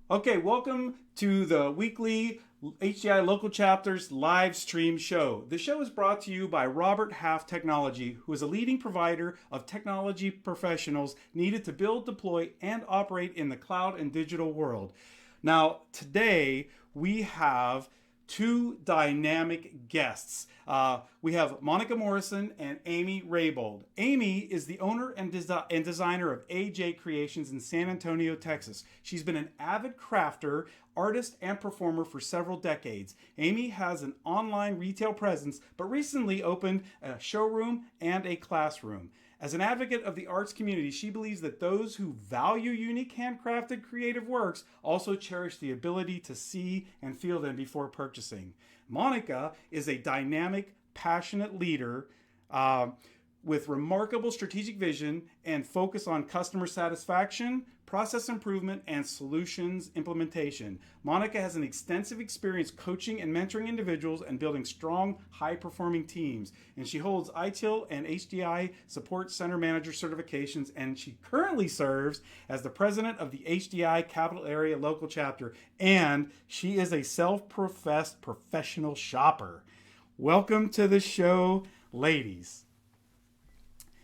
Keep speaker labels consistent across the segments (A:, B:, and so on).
A: Okay, welcome to the weekly HDI Local Chapters live stream show. The show is brought to you by Robert Half Technology, who is a leading provider of technology professionals needed to build, deploy, and operate in the cloud and digital world. Now, today we have two dynamic guests. We have Monica Morrison and Amy Rabold. Amy is the owner and designer of AJ Creations in San Antonio, Texas. She's been an avid crafter, artist, and performer for several decades. Amy has an online retail presence, but recently opened a showroom and a classroom. As an advocate of the arts community, she believes that those who value unique handcrafted creative works also cherish the ability to see and feel them before purchasing. Monica is a dynamic, passionate leader with remarkable strategic vision and focus on customer satisfaction, process improvement, and solutions implementation. Monica has an extensive experience coaching and mentoring individuals and building strong, high-performing teams. And she holds ITIL and HDI Support Center Manager certifications, and she currently serves as the president of the HDI Capital Area Local Chapter, and she is a self-professed professional shopper. Welcome to the show, ladies.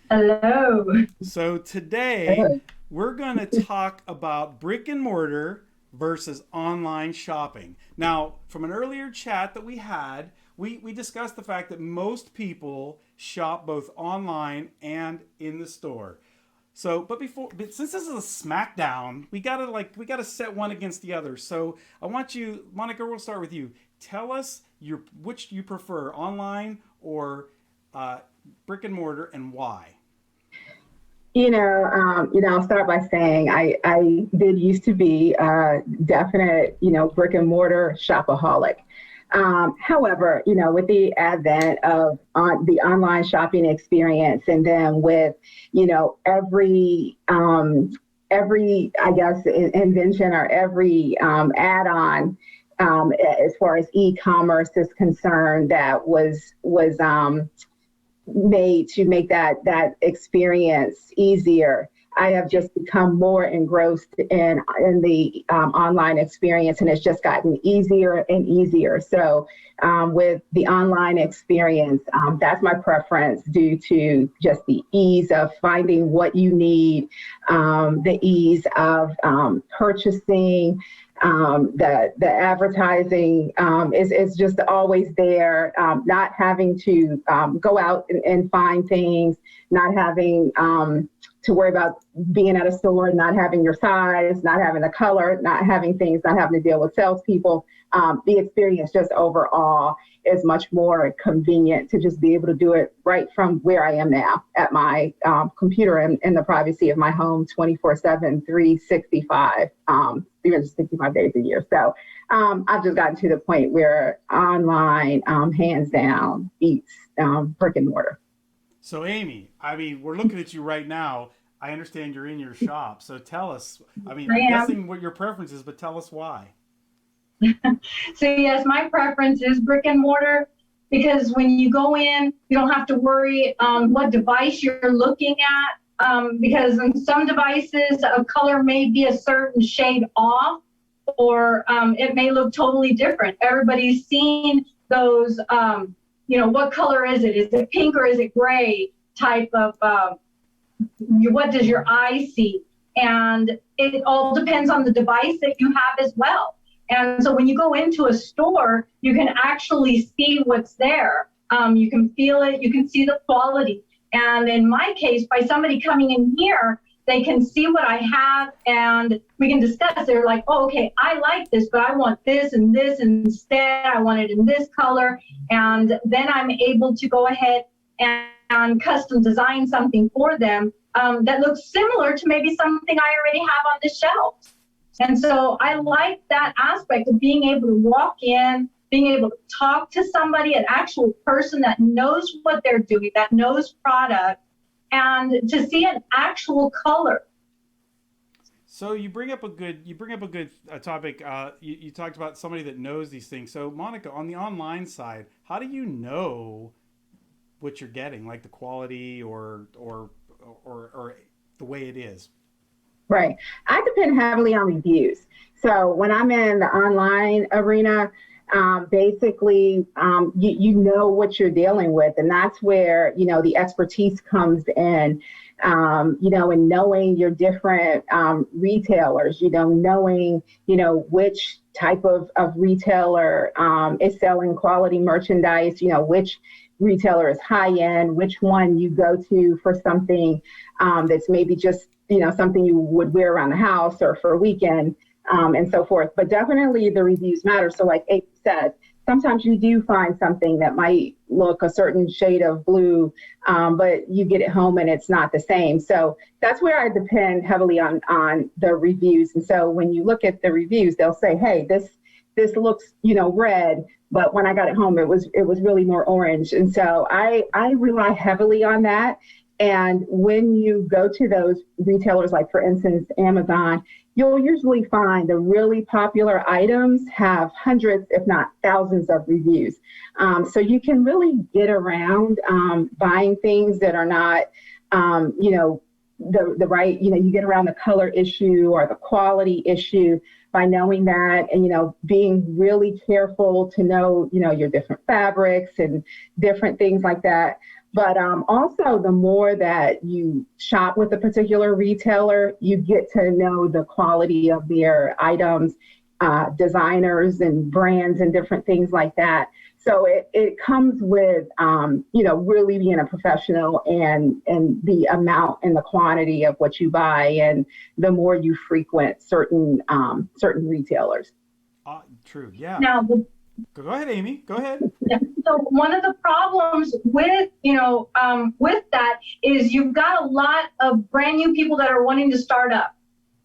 B: Hello.
A: So today we're going to talk about brick and mortar versus online shopping. Now, from an earlier chat that we had, we discussed the fact that most people shop both online and in the store. So, but since this is a Smackdown, we gotta set one against the other. So, I want you, Monica. We'll start with you. Tell us which you prefer, online or brick and mortar, and why.
B: I'll start by saying I did used to be a definite, brick and mortar shopaholic. However, with the advent of the online shopping experience, and then with, I guess, invention, or every add-on, as far as e-commerce is concerned, that was made to make that experience easier. I have just become more engrossed in the online experience, and it's just gotten easier and easier. So with the online experience, that's my preference, due to just the ease of finding what you need, the ease of purchasing. The advertising is just always there, not having to go out and find things, not having to worry about being at a store, not having your size, not having the color, not having things, not having to deal with salespeople. The experience just overall is much more convenient to just be able to do it right from where I am now at my computer, in the privacy of my home, 24/7, 365, 365 days a year. So I've just gotten to the point where online, hands down, beats brick and mortar.
A: So, Amy, I mean, we're looking at you right now. I understand you're in your shop. So tell us, I mean,
B: I
A: I'm
B: am.
A: guessing what your preference is, but tell us why.
B: So yes, my preference is brick and mortar, because when you go in, you don't have to worry what device you're looking at, because in some devices, a color may be a certain shade off, or it may look totally different. Everybody's seen those, what color is it? Is it pink or is it gray type of, what does your eye see? And it all depends on the device that you have as well. And so when you go into a store, you can actually see what's there. You can feel it, you can see the quality. And in my case, by somebody coming in here, they can see what I have, and we can discuss. They're like, oh, okay, I like this, but I want this and this instead. I want it in this color. And then I'm able to go ahead and custom design something for them that looks similar to maybe something I already have on the shelf. And so I like that aspect of being able to walk in, being able to talk to somebody, an actual person that knows what they're doing, that knows product, and to see an actual color.
A: So you bring up a good topic. You talked about somebody that knows these things. So, Monica, on the online side, how do you know what you're getting, like the quality or the way it is?
C: Right. I depend heavily on reviews. So when I'm in the online arena, basically, you know what you're dealing with. And that's where, the expertise comes in, and knowing your different retailers, knowing, which type of retailer is selling quality merchandise, which retailer is high end, which one you go to for something that's maybe just, something you would wear around the house or for a weekend, and so forth. But definitely the reviews matter. So like Abe said, sometimes you do find something that might look a certain shade of blue, but you get it home and it's not the same. So that's where I depend heavily on the reviews. And so when you look at the reviews, they'll say, hey, this looks, red, but when I got it home, it was really more orange. And so I rely heavily on that. And when you go to those retailers, like for instance, Amazon, you'll usually find the really popular items have hundreds, if not thousands of reviews. So you can really get around buying things that are not, the right, you get around the color issue or the quality issue by knowing that, and, being really careful to know, your different fabrics and different things like that. But also, the more that you shop with a particular retailer, you get to know the quality of their items, designers and brands and different things like that. So it comes with, really being a professional and the amount and the quantity of what you buy, and the more you frequent certain retailers.
A: True. Yeah.
B: Now,
A: Go ahead, Amy. Go ahead.
B: so one of the problems with, with that is you've got a lot of brand new people that are wanting to start up,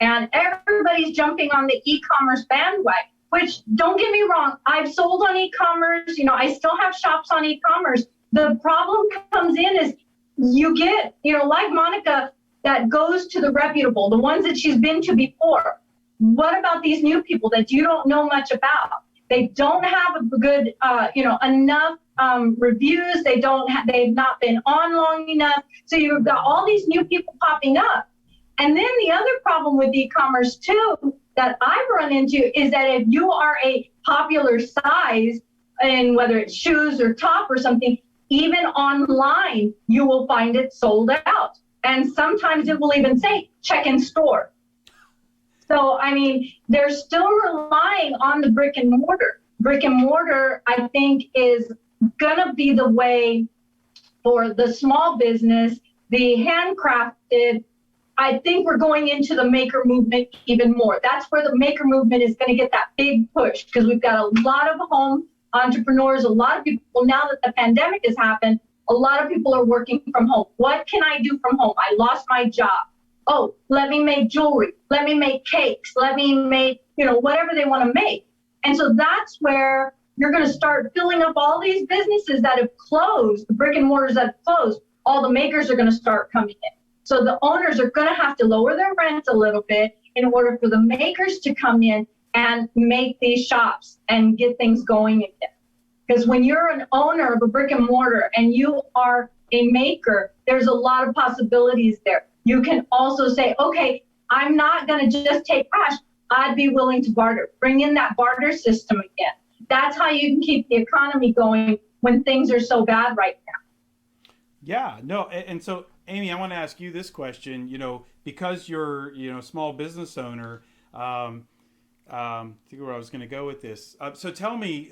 B: and everybody's jumping on the e-commerce bandwagon, which, don't get me wrong, I've sold on e-commerce, I still have shops on e-commerce. The problem comes in is you get, like Monica, that goes to the reputable, the ones that she's been to before. What about these new people that you don't know much about? They don't have a good, enough reviews. They've not been on long enough. So you've got all these new people popping up. And then the other problem with e-commerce too, that I've run into, is that if you are a popular size, and whether it's shoes or top or something, even online, you will find it sold out. And sometimes it will even say check in store. So, they're still relying on the brick and mortar. Brick and mortar, I think, is going to be the way for the small business, the handcrafted. I think we're going into the maker movement even more. That's where the maker movement is going to get that big push, because we've got a lot of home entrepreneurs, a lot of people, now that the pandemic has happened, a lot of people are working from home. What can I do from home? I lost my job. Oh, let me make jewelry, let me make cakes, let me make, whatever they want to make. And so that's where you're going to start filling up all these businesses that have closed, the brick and mortars that have closed. All the makers are going to start coming in. So the owners are going to have to lower their rents a little bit in order for the makers to come in and make these shops and get things going again. Because when you're an owner of a brick and mortar and you are a maker, there's a lot of possibilities there. You can also say, okay, I'm not going to just take cash. I'd be willing to barter. Bring in that barter system again. That's how you can keep the economy going when things are so bad right now.
A: Yeah, no. And so, Amy, I want to ask you this question, because you're, small business owner, I think where I was going to go with this. So tell me,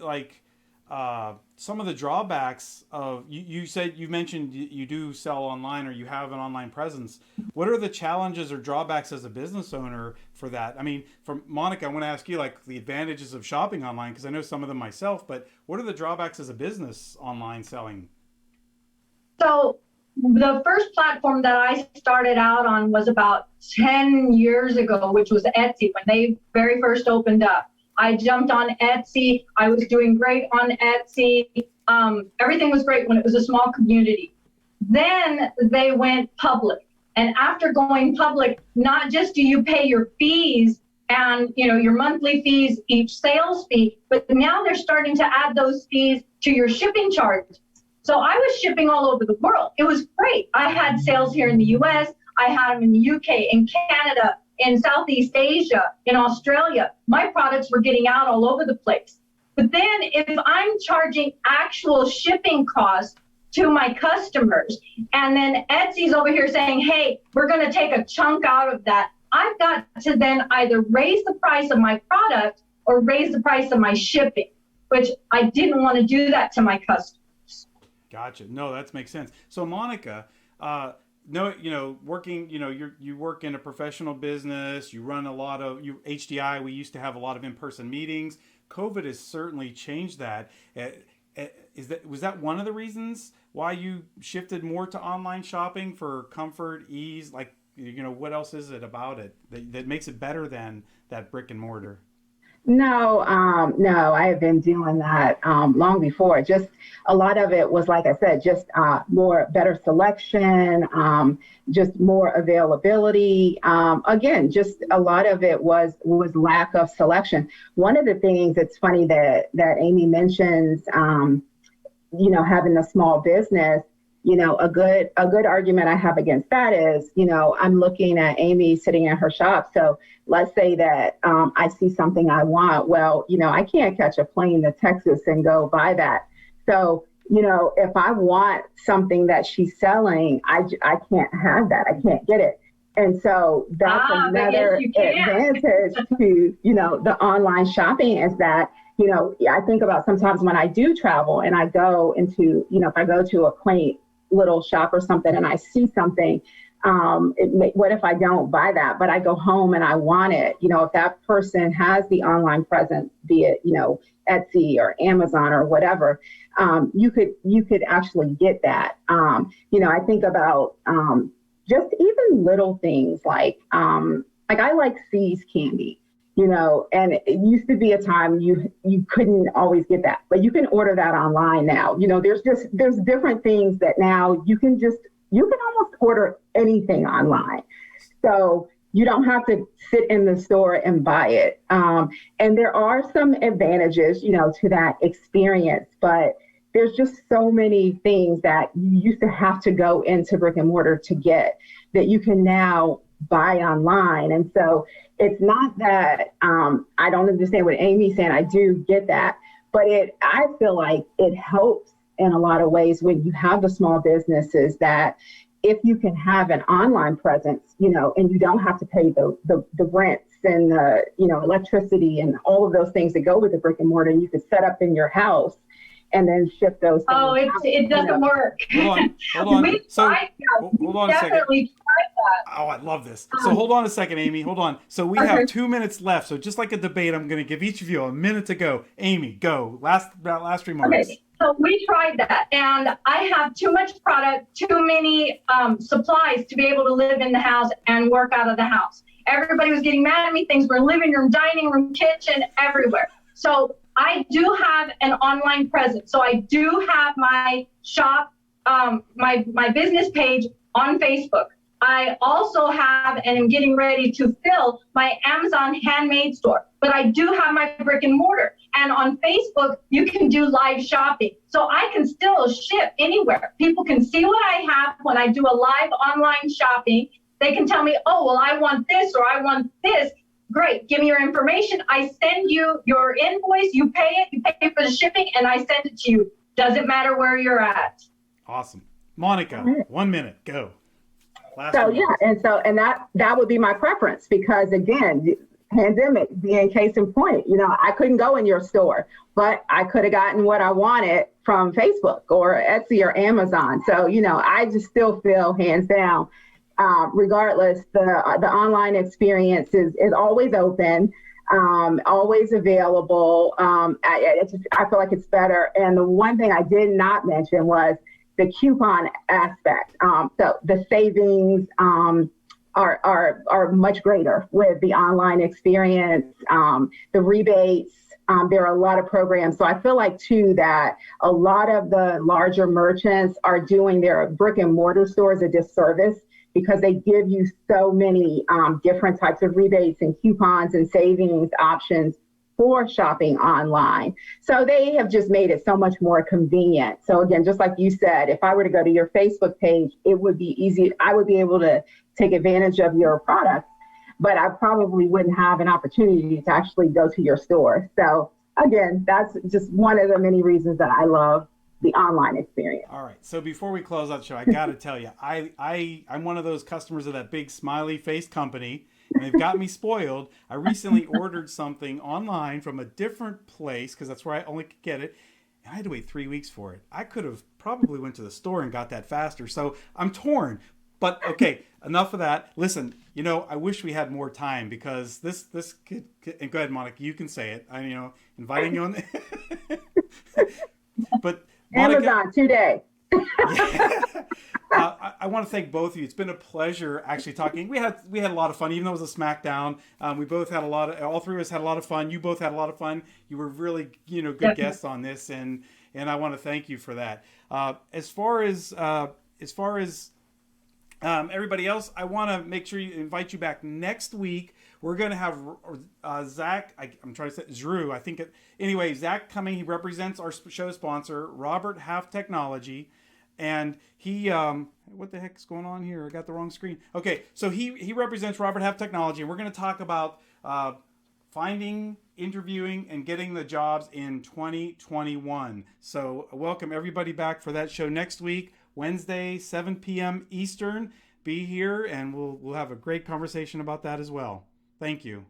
A: some of the drawbacks of, you mentioned you do sell online, or you have an online presence. What are the challenges or drawbacks as a business owner for that? For Monica, I want to ask you the advantages of shopping online, because I know some of them myself, but what are the drawbacks as a business online selling?
B: So the first platform that I started out on was about 10 years ago, which was Etsy, when they very first opened up. I jumped on Etsy. I was doing great on Etsy. Everything was great when it was a small community. Then they went public. And after going public, not just do you pay your fees and your monthly fees, each sales fee, but now they're starting to add those fees to your shipping charges. So I was shipping all over the world. It was great. I had sales here in the US. I had them in the UK, in Canada, in Southeast Asia, in Australia, my products were getting out all over the place. But then if I'm charging actual shipping costs to my customers, and then Etsy's over here saying, hey, we're going to take a chunk out of that, I've got to then either raise the price of my product or raise the price of my shipping, which I didn't want to do that to my customers.
A: Gotcha. No, that makes sense. So Monica, working, you work in a professional business, you run a lot of HDI. We used to have a lot of in-person meetings. COVID has certainly changed that. Was that one of the reasons why you shifted more to online shopping for comfort, ease? Like, what else is it about it that makes it better than that brick and mortar?
C: No, I have been doing that long before. Just a lot of it was, like I said, just better selection, just more availability. Again, just a lot of it was lack of selection. One of the things that's funny that Amy mentions, having a small business. A good argument I have against that is, I'm looking at Amy sitting in her shop. So let's say that I see something I want. Well, I can't catch a plane to Texas and go buy that. So, if I want something that she's selling, I can't have that. I can't get it. And so that's another advantage to, the online shopping is that, I think about sometimes when I do travel and I go into, if I go to a quaint little shop or something and I see something, what if I don't buy that, but I go home and I want it? If that person has the online presence, be it, Etsy or Amazon or whatever, you could actually get that. I think about just even little things like I like C's candy. And it used to be a time you couldn't always get that, but you can order that online now. There's different things that now you can almost order anything online. So you don't have to sit in the store and buy it. And there are some advantages, to that experience, but there's just so many things that you used to have to go into brick and mortar to get that you can now buy online. And so it's not that I don't understand what Amy's saying. I do get that, but I feel like it helps in a lot of ways when you have the small businesses that if you can have an online presence, and you don't have to pay the rents and the electricity and all of those things that go with the brick and mortar, and you could set up in your house and then ship those things.
B: Oh, it doesn't work.
A: Hold on.
B: We tried that.
A: Hold on a second.
B: Definitely tried that.
A: Oh, I love this. So hold on a second, Amy. Hold on. So we have 2 minutes left. So just like a debate, I'm going to give each of you a minute to go. Amy, go. Last remarks.
B: Okay. So we tried that, and I have too much product, too many supplies to be able to live in the house and work out of the house. Everybody was getting mad at me. Things were living room, dining room, kitchen, everywhere. So I do have an online presence. So I do have my shop, my business page on Facebook. I also have and am getting ready to fill my Amazon handmade store. But I do have my brick and mortar. And on Facebook, you can do live shopping. So I can still ship anywhere. People can see what I have when I do a live online shopping. They can tell me, oh, well, I want this or I want this. Great, give me your information. I send you your invoice, you pay it, you pay for the shipping, and I send it to you. Doesn't matter where you're at.
A: Awesome. Monica, 1 minute, go. And that would be my preference because again, pandemic being case in point, I couldn't go in your store, but I could have gotten what I wanted from Facebook or Etsy or Amazon. So, I just still feel hands down, regardless, the online experience is always open, always available. I feel like it's better. And the one thing I did not mention was the coupon aspect. So the savings are much greater with the online experience. The rebates, there are a lot of programs. So I feel like too that a lot of the larger merchants are doing their brick and mortar stores a disservice because they give you so many different types of rebates and coupons and savings options for shopping online. So they have just made it so much more convenient. So again, just like you said, if I were to go to your Facebook page, it would be easy. I would be able to take advantage of your products.
C: but I probably wouldn't have an opportunity to actually go to your store. So again, that's just one of the many reasons that I love the online experience.
A: All right. So before we close out the show, I got to tell you, I'm one of those customers of that big smiley face company, and they've got me spoiled. I recently ordered something online from a different place because that's where I only could get it. And I had to wait 3 weeks for it. I could have probably went to the store and got that faster. So I'm torn. But okay, enough of that. Listen, I wish we had more time because this could, and go ahead, Monica, you can say it. I'm, inviting you on. But Monica,
C: Amazon today.
A: I want to thank both of you. It's been a pleasure actually talking. We had a lot of fun, even though it was a Smackdown. We both had all three of us had a lot of fun. You both had a lot of fun. You were really, good guests on this, and I want to thank you for that. As far as everybody else, I want to make sure you invite you back next week. We're going to have Zach. I'm trying to say Drew. I think anyway. Zach coming. He represents our show sponsor, Robert Half Technology, and he. What the heck is going on here? I got the wrong screen. Okay, so he represents Robert Half Technology, and we're going to talk about finding, interviewing, and getting the jobs in 2021. So welcome everybody back for that show next week. Wednesday, 7 p.m. Eastern. Be here, and we'll have a great conversation about that as well. Thank you.